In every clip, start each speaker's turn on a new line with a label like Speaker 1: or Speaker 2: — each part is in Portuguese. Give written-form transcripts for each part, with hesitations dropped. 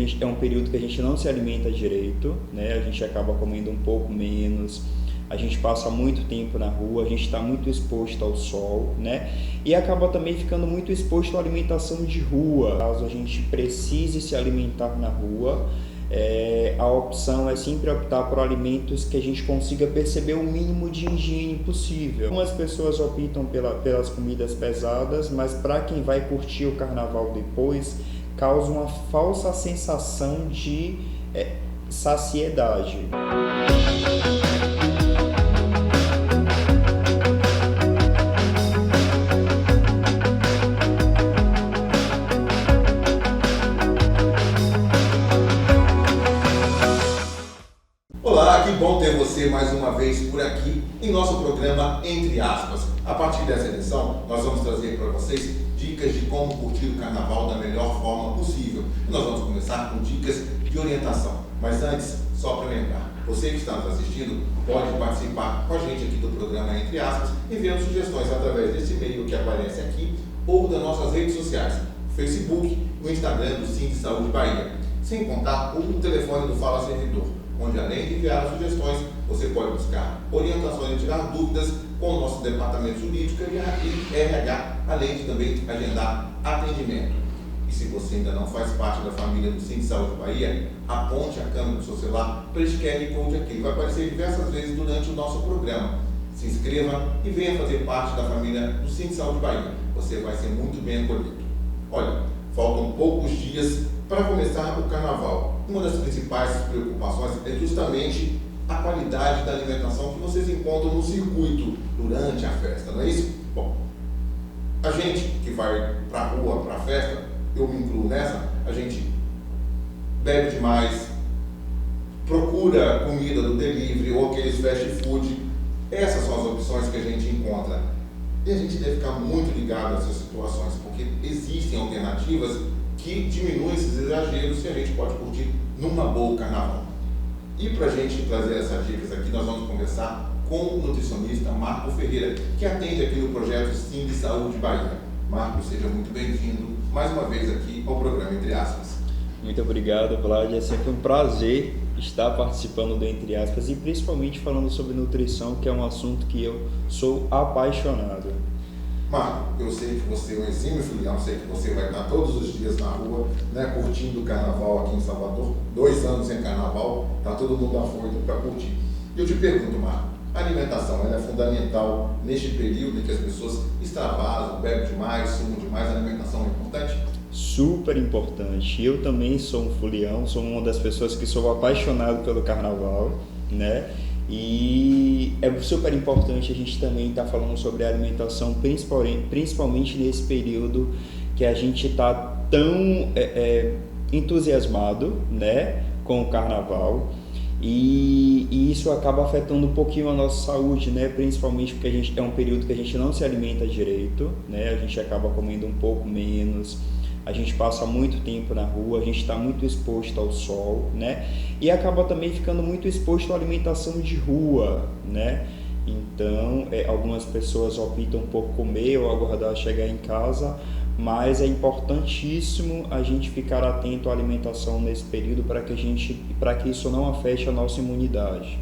Speaker 1: gente é um período que a gente não se alimenta direito, né? A gente acaba comendo um pouco menos, a gente passa muito tempo na rua, a gente está muito exposto ao sol, né? E acaba também ficando muito exposto à alimentação de rua. Caso a gente precise se alimentar na rua, a opção é sempre optar por alimentos que a gente consiga perceber o mínimo de higiene possível. Algumas pessoas optam pelas comidas pesadas, mas para quem vai curtir o carnaval depois, causa uma falsa sensação de saciedade.
Speaker 2: Olá, que bom ter você mais uma vez por aqui em nosso programa Entre Aspas. A partir dessa edição, nós vamos trazer para vocês dicas de como curtir o carnaval da melhor forma possível. E nós vamos começar com dicas de orientação. Mas antes, só para lembrar, você que está nos assistindo pode participar com a gente aqui do programa Entre Aspas, enviando sugestões através desse e-mail que aparece aqui ou das nossas redes sociais, o Facebook, o Instagram do Sind Saúde Bahia, sem contar o telefone do Fala Servidor, onde além de enviar sugestões, você pode buscar orientações e tirar dúvidas com o nosso departamento jurídico e RH, além de também agendar atendimento. E se você ainda não faz parte da família do Sind Saúde Bahia, aponte a câmera do seu celular para esse QR Code aqui, vai aparecer diversas vezes durante o nosso programa. Se inscreva e venha fazer parte da família do Sind Saúde Bahia. Você vai ser muito bem acolhido. Olha, faltam poucos dias para começar o carnaval. Uma das principais preocupações é justamente a qualidade da alimentação que vocês encontram no circuito durante a festa, não é isso? Bom, a gente que vai para a rua, para a festa, eu me incluo nessa, a gente bebe demais, procura comida do delivery ou aqueles fast food. Essas são as opções que a gente encontra. E a gente deve ficar muito ligado a essas situações, porque existem alternativas que diminuem esses exageros e a gente pode curtir numa boa o carnaval. E para a gente trazer essas dicas aqui, nós vamos conversar com o nutricionista Marco Ferreira, que atende aqui no projeto Sind Saúde Bahia. Marco, seja muito bem-vindo mais uma vez aqui ao programa Entre Aspas.
Speaker 1: Muito obrigado, Vlad. É sempre um prazer estar participando do Entre Aspas e principalmente falando sobre nutrição, que é um assunto que eu sou apaixonado.
Speaker 2: Marco, eu sei que você é um exímio filial, sei que você vai estar todos os dias na rua, né, curtindo o carnaval aqui em Salvador. 2 anos sem carnaval, está todo mundo afoito para curtir. E eu te pergunto, Marco, a alimentação ela é fundamental neste período em que as pessoas extravasam, bebem demais, fumam demais, a alimentação é importante?
Speaker 1: Super importante. Eu também sou um fulião, sou uma das pessoas que sou apaixonado pelo carnaval, né? E é super importante a gente também estar falando sobre a alimentação, principalmente nesse período que a gente está tão entusiasmado, né, com o carnaval. E isso acaba afetando um pouquinho a nossa saúde, né? Principalmente porque a gente é um período que a gente não se alimenta direito, né? A gente acaba comendo um pouco menos, a gente passa muito tempo na rua, a gente está muito exposto ao sol, né? E acaba também ficando muito exposto à alimentação de rua, né? Então, algumas pessoas optam por comer ou aguardar chegar em casa, mas é importantíssimo a gente ficar atento à alimentação nesse período para que isso não afete a nossa imunidade.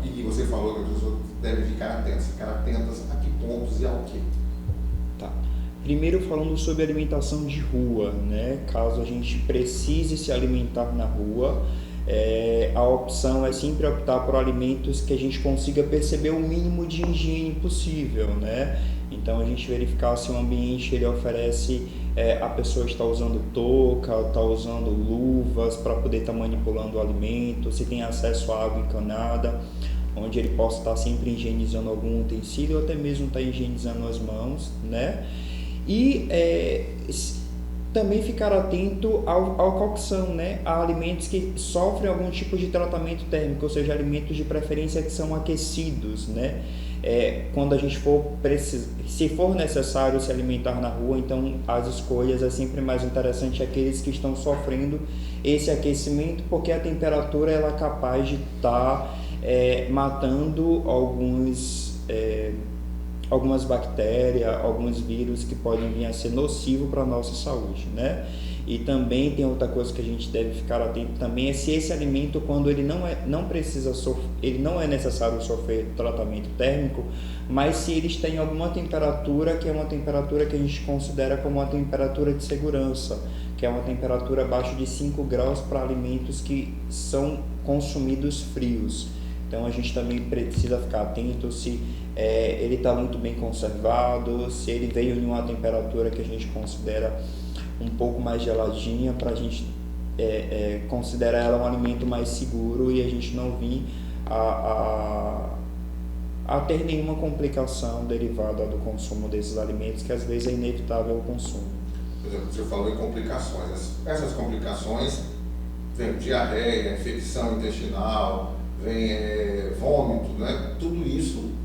Speaker 2: E você falou que as pessoas devem ficar atentas a que pontos e ao quê?
Speaker 1: Tá. Primeiro falando sobre alimentação de rua, né? Caso a gente precise se alimentar na rua, a opção é sempre optar por alimentos que a gente consiga perceber o mínimo de higiene possível, né? Então a gente verificar se o ambiente ele oferece, a pessoa está usando touca, está usando luvas para poder estar manipulando o alimento, se tem acesso à água encanada, onde ele possa estar sempre higienizando algum utensílio ou até mesmo estar higienizando as mãos, né? E também ficar atento à cocção, né? A alimentos que sofrem algum tipo de tratamento térmico, ou seja, alimentos de preferência que são aquecidos, né? Quando a gente se for necessário se alimentar na rua, então as escolhas é sempre mais interessante aqueles que estão sofrendo esse aquecimento, porque a temperatura ela é capaz de estar matando algumas bactérias, alguns vírus que podem vir a ser nocivos para a nossa saúde, né? E também tem outra coisa que a gente deve ficar atento também, é se esse alimento, quando ele ele não é necessário sofrer tratamento térmico, mas se ele está em alguma temperatura que é uma temperatura que a gente considera como uma temperatura de segurança, que é uma temperatura abaixo de 5 graus para alimentos que são consumidos frios. Então a gente também precisa ficar atento se ele está muito bem conservado, se ele veio em uma temperatura que a gente considera um pouco mais geladinha, para a gente considerar ela um alimento mais seguro e a gente não vir a ter nenhuma complicação derivada do consumo desses alimentos, que às vezes é inevitável o consumo.
Speaker 2: Por exemplo, você falou em complicações. Essas complicações vem diarreia, infecção intestinal, vem vômito, né? Tudo isso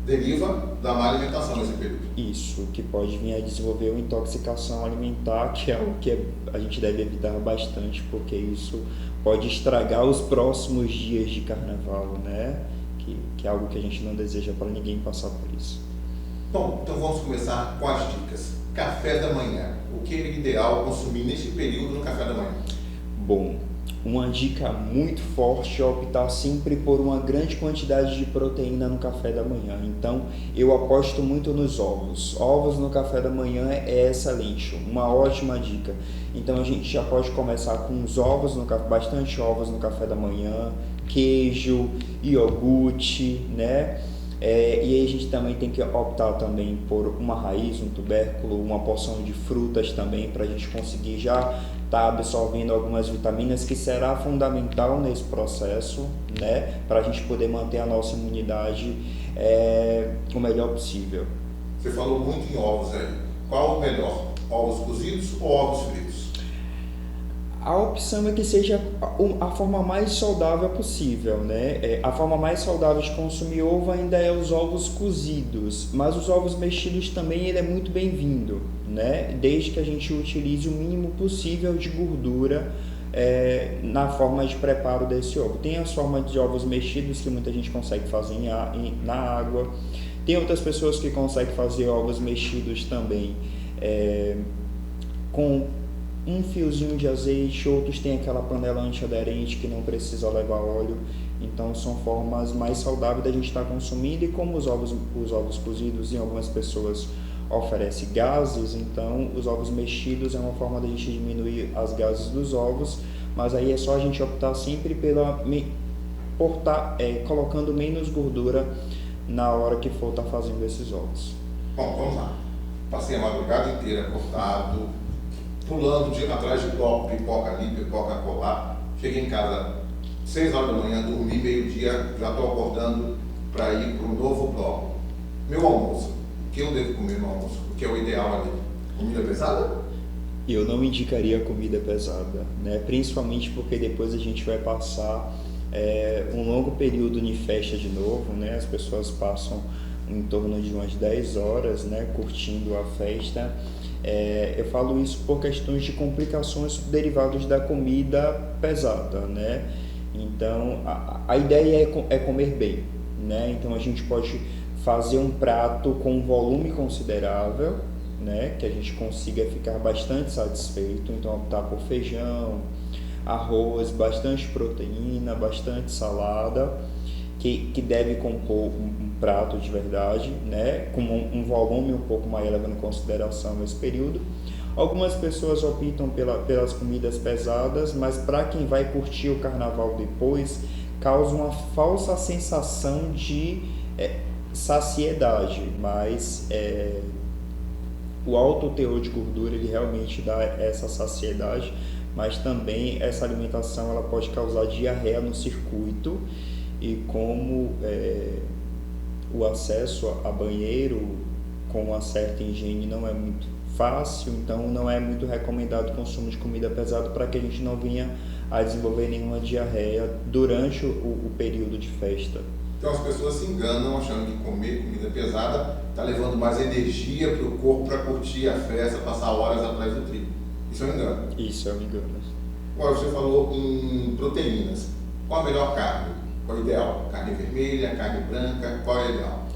Speaker 2: deriva da má alimentação nesse período.
Speaker 1: Isso, que pode vir a desenvolver uma intoxicação alimentar, que é algo que a gente deve evitar bastante, porque isso pode estragar os próximos dias de carnaval, né? Que é algo que a gente não deseja para ninguém passar por isso.
Speaker 2: Bom, então vamos começar com as dicas. Café da manhã. O que é ideal consumir nesse período no café da manhã?
Speaker 1: Bom, uma dica muito forte é optar sempre por uma grande quantidade de proteína no café da manhã. Então, eu aposto muito nos ovos. Ovos no café da manhã é excelente, uma ótima dica. Então, a gente já pode começar com os ovos, bastante ovos no café da manhã, queijo, iogurte, né? E aí a gente também tem que optar também por uma raiz, um tubérculo, uma porção de frutas também, para a gente conseguir já estar absorvendo algumas vitaminas, que será fundamental nesse processo, né, para a gente poder manter a nossa imunidade o melhor possível.
Speaker 2: Você falou muito em ovos aí. Qual o melhor? Ovos cozidos ou ovos fritos?
Speaker 1: A opção é que seja a forma mais saudável possível, né? A forma mais saudável de consumir ovo ainda é os ovos cozidos, mas os ovos mexidos também ele é muito bem-vindo, né? Desde que a gente utilize o mínimo possível de gordura na forma de preparo desse ovo. Tem as formas de ovos mexidos que muita gente consegue fazer na água, tem outras pessoas que conseguem fazer ovos mexidos também com um fiozinho de azeite, outros têm aquela panela antiaderente que não precisa levar óleo. Então são formas mais saudáveis da gente estar consumindo, e como os ovos cozidos em algumas pessoas oferecem gases, então os ovos mexidos é uma forma da gente diminuir as gases dos ovos, mas aí é só a gente optar sempre por estar colocando menos gordura na hora que for estar fazendo esses ovos.
Speaker 2: Bom, vamos lá. Passei a madrugada inteira acordado, pulando atrás de bloco, pipoca ali, pipoca colar. Cheguei em casa 6 horas da manhã, dormi meio-dia, já estou acordando para ir para um novo bloco. Meu almoço, o que eu devo comer no almoço? O que é o ideal ali? Comida pesada?
Speaker 1: Eu não indicaria comida pesada, né? Principalmente porque depois a gente vai passar um longo período de festa de novo, né? As pessoas passam em torno de umas 10 horas, né, curtindo a festa. Eu falo isso por questões de complicações derivadas da comida pesada, né? Então, a ideia é comer bem, né? Então, a gente pode fazer um prato com um volume considerável, né? Que a gente consiga ficar bastante satisfeito. Então, optar por feijão, arroz, bastante proteína, bastante salada, que deve compor um prato de verdade, né, com um volume um pouco maior, levando em consideração esse período. Algumas pessoas optam pelas comidas pesadas, mas para quem vai curtir o carnaval depois, causa uma falsa sensação de saciedade, mas o alto teor de gordura ele realmente dá essa saciedade, mas também essa alimentação ela pode causar diarreia no circuito. E como o acesso a banheiro com uma certa higiene não é muito fácil, então não é muito recomendado o consumo de comida pesada, para que a gente não venha a desenvolver nenhuma diarreia durante o período de festa.
Speaker 2: Então as pessoas se enganam achando que comer comida pesada está levando mais energia para o corpo para curtir a festa, passar horas atrás do trilho. Isso é um engano.
Speaker 1: Isso é um engano.
Speaker 2: Agora você falou em proteínas. Qual a melhor carne? Qual é o ideal? Carne vermelha, carne branca, qual é o ideal?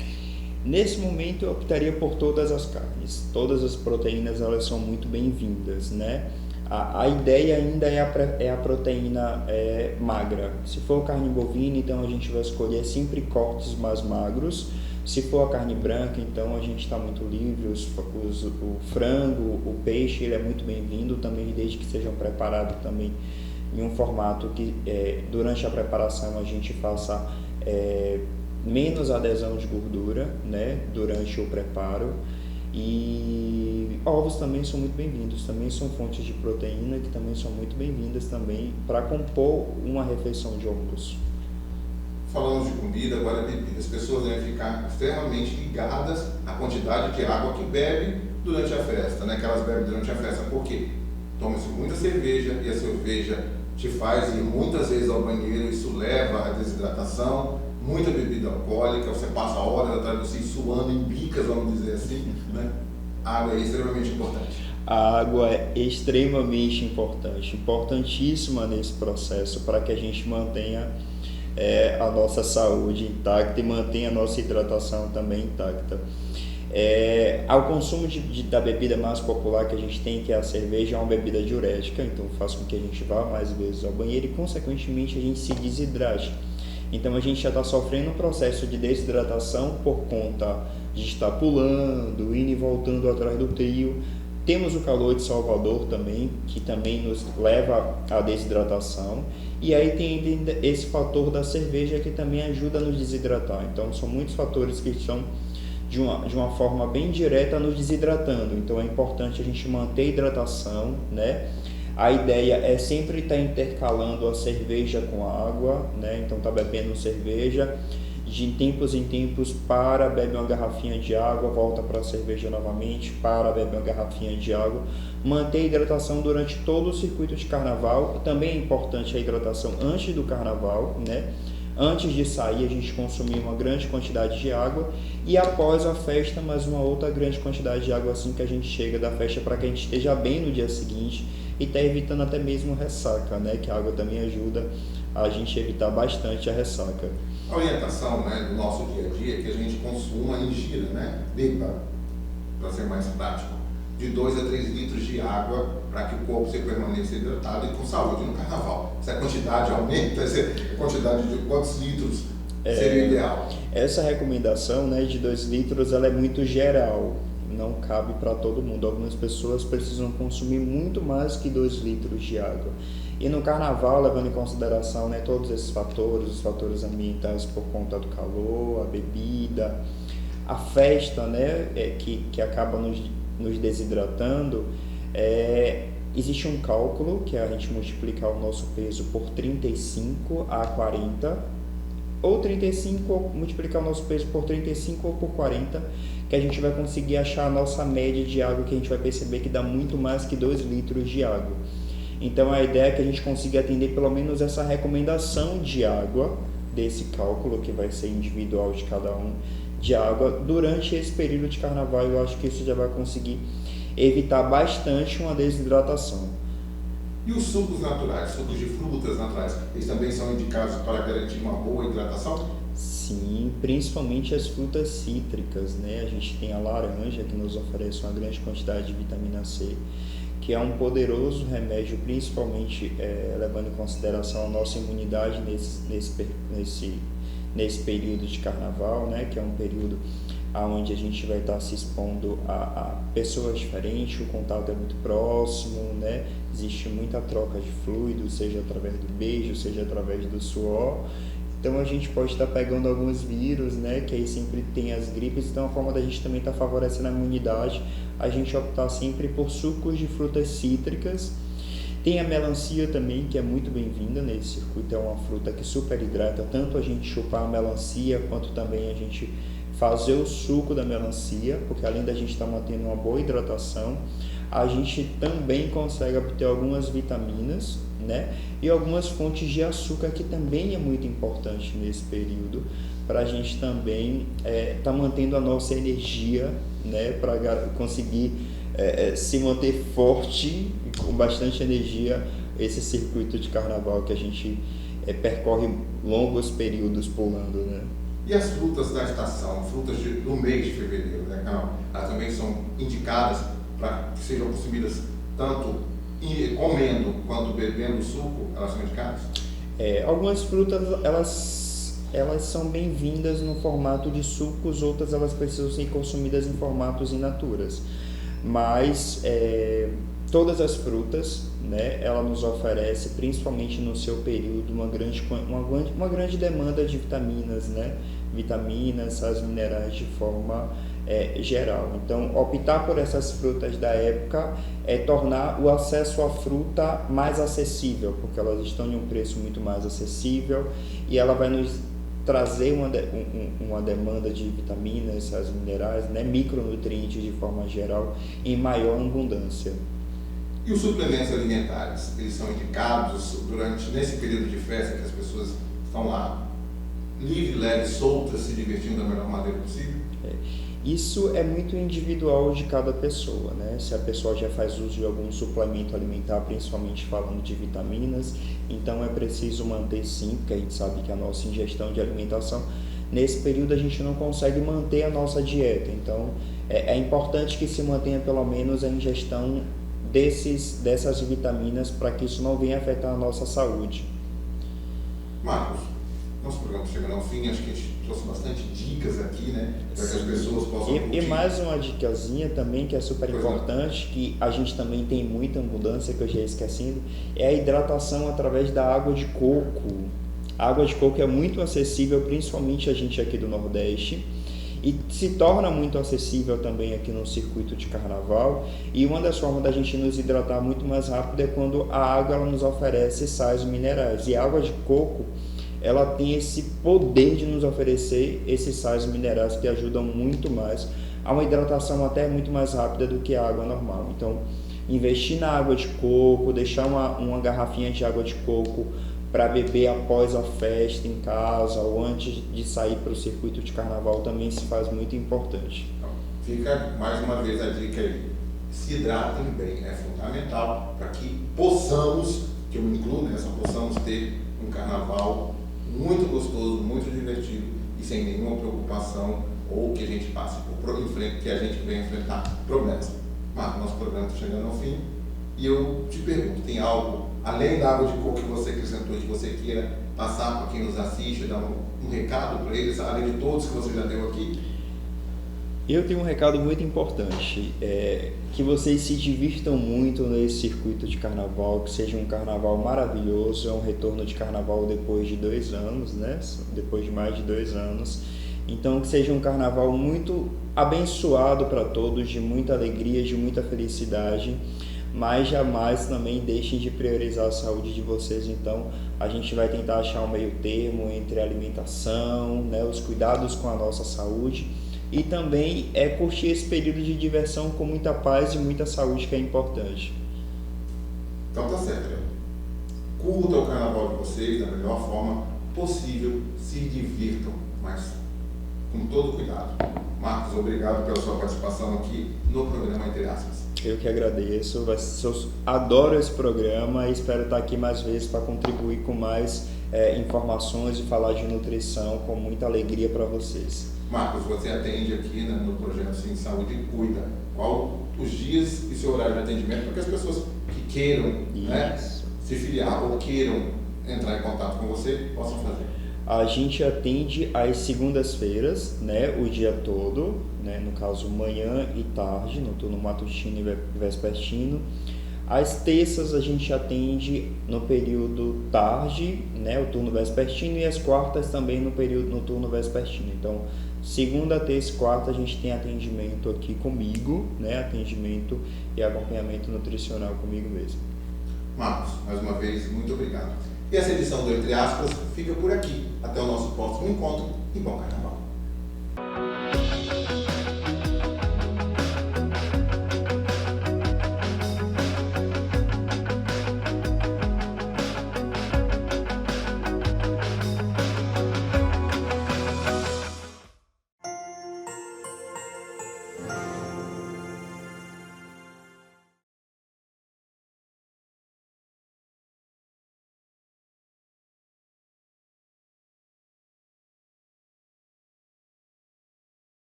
Speaker 1: Nesse momento eu optaria por todas as carnes. Todas as proteínas elas são muito bem-vindas, né? A ideia ainda é a proteína magra. Se for carne bovina, então a gente vai escolher sempre cortes mais magros. Se for a carne branca, então a gente está muito livre. O frango, o peixe, ele é muito bem-vindo também, desde que sejam preparados também em um formato que durante a preparação a gente faça menos adesão de gordura, né, durante o preparo. E ovos também são muito bem-vindos, também são fontes de proteína que também são muito bem-vindas também para compor uma refeição de almoço.
Speaker 2: Falamos de comida, agora bebida. As pessoas devem ficar extremamente ligadas à quantidade de água que bebe durante a festa, né? Que elas bebem durante a festa. Por quê? Toma-se muita cerveja e a cerveja te faz ir muitas vezes ao banheiro, isso leva à desidratação, muita bebida alcoólica, você passa horas atrás de você suando em bicas, vamos dizer assim, né? A água é extremamente importante.
Speaker 1: A água é extremamente importante, importantíssima nesse processo para que a gente mantenha a nossa saúde intacta e mantenha a nossa hidratação também intacta. Ao consumo da bebida mais popular que a gente tem, que é a cerveja, é uma bebida diurética, então faz com que a gente vá mais vezes ao banheiro e consequentemente a gente se desidrate. Então a gente já está sofrendo um processo de desidratação por conta de estar pulando, indo e voltando atrás do trio. Temos o calor de Salvador também, que também nos leva à desidratação. E aí tem esse fator da cerveja que também ajuda a nos desidratar. Então são muitos fatores que estão de uma forma bem direta nos desidratando. Então é importante a gente manter a hidratação, né? A ideia é sempre estar intercalando a cerveja com a água, né? Então tá bebendo cerveja, de tempos em tempos bebe uma garrafinha de água, volta para a cerveja novamente, bebe uma garrafinha de água. Manter a hidratação durante todo o circuito de carnaval. Também é importante a hidratação antes do carnaval, né? Antes de sair a gente consumir uma grande quantidade de água e após a festa mais uma outra grande quantidade de água assim que a gente chega da festa, para que a gente esteja bem no dia seguinte e está evitando até mesmo ressaca, né? Que a água também ajuda a gente a evitar bastante a ressaca.
Speaker 2: A orientação, né, do nosso dia a dia é que a gente consuma, ingira, né, beba, para ser mais prático, de 2 a 3 litros de água para que o corpo se permaneça hidratado e com saúde no carnaval. Se a quantidade aumenta, a quantidade de quantos litros seria o ideal?
Speaker 1: Essa recomendação, né, de 2 litros ela é muito geral, não cabe para todo mundo. Algumas pessoas precisam consumir muito mais que 2 litros de água. E no carnaval, levando em consideração, né, todos esses fatores, os fatores ambientais por conta do calor, a bebida, a festa, né, que acaba nos desidratando, existe um cálculo que é a gente multiplicar o nosso peso por 35 a 40, ou 35, ou multiplicar o nosso peso por 35 ou por 40, que a gente vai conseguir achar a nossa média de água, que a gente vai perceber que dá muito mais que 2 litros de água. Então a ideia é que a gente consiga atender pelo menos essa recomendação de água, desse cálculo que vai ser individual de cada um, de água durante esse período de carnaval. Eu acho que isso já vai conseguir evitar bastante uma desidratação.
Speaker 2: E os sucos naturais, sucos de frutas naturais, eles também são indicados para garantir uma boa hidratação?
Speaker 1: Sim, principalmente as frutas cítricas, né? A gente tem a laranja, que nos oferece uma grande quantidade de vitamina C, que é um poderoso remédio, principalmente levando em consideração a nossa imunidade nesse período de carnaval, né? Que é um período onde a gente vai estar se expondo a pessoas diferentes, o contato é muito próximo, né? Existe muita troca de fluidos, seja através do beijo, seja através do suor. Então a gente pode estar pegando alguns vírus, né? Que aí sempre tem as gripes, então a forma da gente também estar favorecendo a imunidade, a gente optar sempre por sucos de frutas cítricas. Tem a melancia também, que é muito bem-vinda nesse circuito, é uma fruta que super hidrata, tanto a gente chupar a melancia, quanto também a gente fazer o suco da melancia, porque além da gente estar mantendo uma boa hidratação, a gente também consegue obter algumas vitaminas, né? E algumas fontes de açúcar, que também é muito importante nesse período, para a gente também estar mantendo a nossa energia, né? Para conseguir se manter forte e com bastante energia esse circuito de carnaval que a gente percorre longos períodos pulando, né?
Speaker 2: E as frutas da estação, frutas do mês de fevereiro, né, Carol? Elas também são indicadas para que sejam consumidas tanto comendo quanto bebendo suco, elas são indicadas?
Speaker 1: Algumas frutas, elas são bem-vindas no formato de sucos, outras elas precisam ser consumidas em formatos in naturas. Mas todas as frutas, né, ela nos oferece, principalmente no seu período, uma grande demanda de vitaminas, né? Vitaminas, sais minerais de forma geral. Então, optar por essas frutas da época é tornar o acesso à fruta mais acessível, porque elas estão em um preço muito mais acessível e ela vai nos trazer uma demanda de vitaminas, sais minerais, né, micronutrientes de forma geral, em maior abundância.
Speaker 2: E os suplementos alimentares, eles são indicados nesse período de festa que as pessoas estão lá livre, leve, soltas, se divertindo da melhor maneira possível?
Speaker 1: Isso é muito individual de cada pessoa, né? Se a pessoa já faz uso de algum suplemento alimentar, principalmente falando de vitaminas, então é preciso manter sim, porque a gente sabe que a nossa ingestão de alimentação, nesse período a gente não consegue manter a nossa dieta, então é importante que se mantenha pelo menos a ingestão dessas vitaminas para que isso não venha afetar a nossa saúde.
Speaker 2: Marcos, nosso programa chegando ao fim, acho que a gente trouxe bastante dicas aqui, né? Para que as pessoas possam curtir.
Speaker 1: E mais uma dicasinha também que é super importante, que a gente também tem muita abundância, que eu já esquecendo, é a hidratação através da água de coco. A água de coco é muito acessível, principalmente a gente aqui do Nordeste, e se torna muito acessível também aqui no circuito de carnaval. E uma das formas da gente nos hidratar muito mais rápido é quando a água ela nos oferece sais minerais. E a água de coco, ela tem esse poder de nos oferecer esses sais minerais que ajudam muito mais a uma hidratação até muito mais rápida do que a água normal. Então, investir na água de coco, deixar uma garrafinha de água de coco para beber após a festa em casa ou antes de sair para o circuito de carnaval também se faz muito importante.
Speaker 2: Então, fica mais uma vez a dica aí, se hidratem bem, é fundamental para que possamos, que eu me incluo nessa, possamos ter um carnaval muito gostoso, muito divertido e sem nenhuma preocupação ou que a gente passe que a gente venha enfrentar problemas. Marcos, nosso programa está chegando ao fim e eu te pergunto, tem algo além da água de coco que você acrescentou, que você queira passar para quem nos assiste, dar um recado para eles, além de todos que você já deu aqui?
Speaker 1: Eu tenho um recado muito importante, que vocês se divirtam muito nesse circuito de carnaval, que seja um carnaval maravilhoso, é um retorno de carnaval depois de 2 anos, né? Depois de mais de 2 anos. Então, que seja um carnaval muito abençoado para todos, de muita alegria, de muita felicidade, mas jamais também deixem de priorizar a saúde de vocês. Então, a gente vai tentar achar um meio termo entre a alimentação, né, os cuidados com a nossa saúde, e também curtir esse período de diversão com muita paz e muita saúde, que é importante.
Speaker 2: Então tá certo, né? Curtam o carnaval de vocês da melhor forma possível, se divirtam, mas com todo cuidado. Marcos, obrigado pela sua participação aqui no programa Entre Aspas.
Speaker 1: Eu que agradeço, eu adoro esse programa e espero estar aqui mais vezes para contribuir com mais informações e falar de nutrição com muita alegria para vocês.
Speaker 2: Marcos, você atende aqui no projeto Sim Saúde e Cuida. Qual os dias e seu horário de atendimento para que as pessoas que queiram, né, se filiar ou queiram entrar em contato com você possam fazer?
Speaker 1: A gente atende às segundas-feiras, né, o dia todo, né, no caso manhã e tarde, no turno matutino e vespertino. Às terças a gente atende no período tarde, né, o turno vespertino, e às quartas também no turno vespertino. Então, segunda, terça e quarta a gente tem atendimento aqui comigo, né, atendimento e acompanhamento nutricional comigo mesmo.
Speaker 2: Marcos, mais uma vez, muito obrigado. E essa edição do Entre Aspas fica por aqui. Até o nosso próximo encontro e bom carnaval.